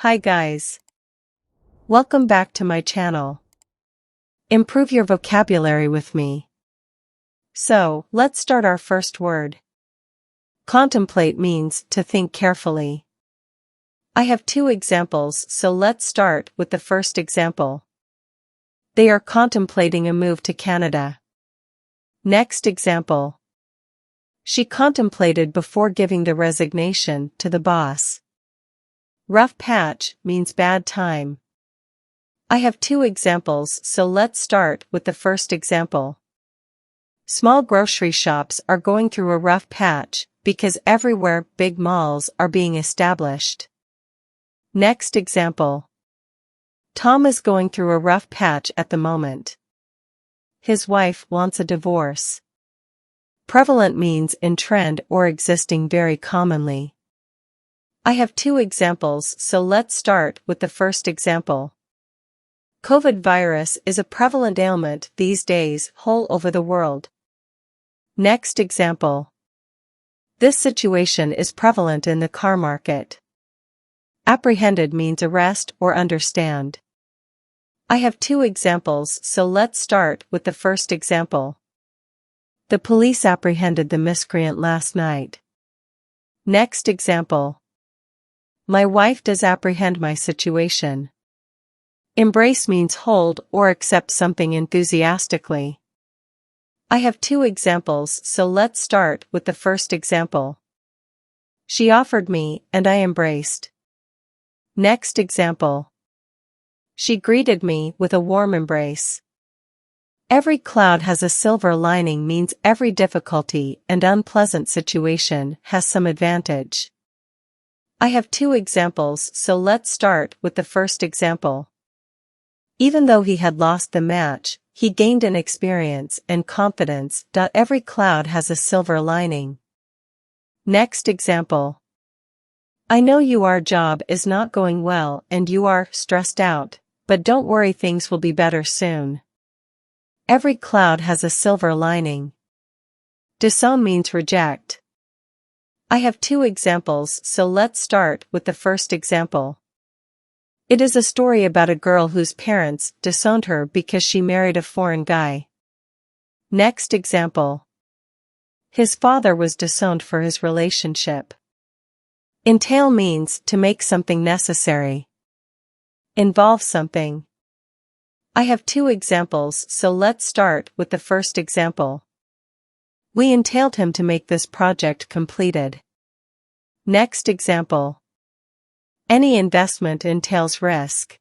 Hi guys. Welcome back to my channel. Improve your vocabulary with me. So, let's start our first word. Contemplate means to think carefully. I have two examples, so let's start with the first example. They are contemplating a move to Canada. Next example. She contemplated before giving the resignation to the boss. Rough patch means bad time. I have two examples, so let's start with the first example. Small grocery shops are going through a rough patch because everywhere big malls are being established. Next example. Tom is going through a rough patch at the moment. His wife wants a divorce. Prevalent means in trend or existing very commonly. I have two examples, so let's start with the first example. COVID virus is a prevalent ailment these days all over the world. Next example. This situation is prevalent in the car market. Apprehended means arrest or understand. I have two examples, so let's start with the first example. The police apprehended the miscreant last night. Next example. My wife does apprehend my situation. Embrace means hold or accept something enthusiastically. I have two examples, so let's start with the first example. She offered me, and I embraced. Next example. She greeted me with a warm embrace. Every cloud has a silver lining means every difficulty and unpleasant situation has some advantage. I have two examples, so let's start with the first example. Even though he had lost the match, he gained in experience and confidence. Every cloud has a silver lining. Next example. I know your job is not going well and you are stressed out, but don't worry, things will be better soon. Every cloud has a silver lining. Disown means reject. I have two examples, so let's start with the first example. It is a story about a girl whose parents disowned her because she married a foreign guy. Next example. His father was disowned for his relationship. Entail means to make something necessary. Involve something. I have two examples, so let's start with the first example. We entailed him to make this project completed. Next example. Any investment entails risk.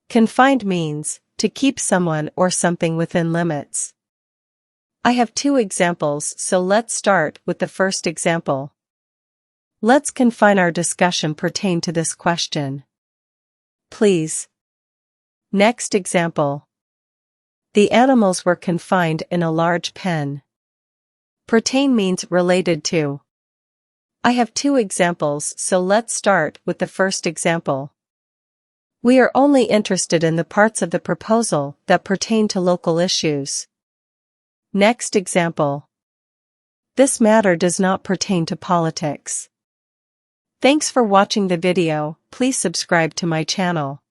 Confined means to keep someone or something within limits. I have two examples, so let's start with the first example. Let's confine our discussion pertain to this question. Please. Next example. The animals were confined in a large pen. Pertain means related to. I have two examples, so let's start with the first example. We are only interested in the parts of the proposal that pertain to local issues. Next example. This matter does not pertain to politics. Thanks for watching the video. Please subscribe to my channel.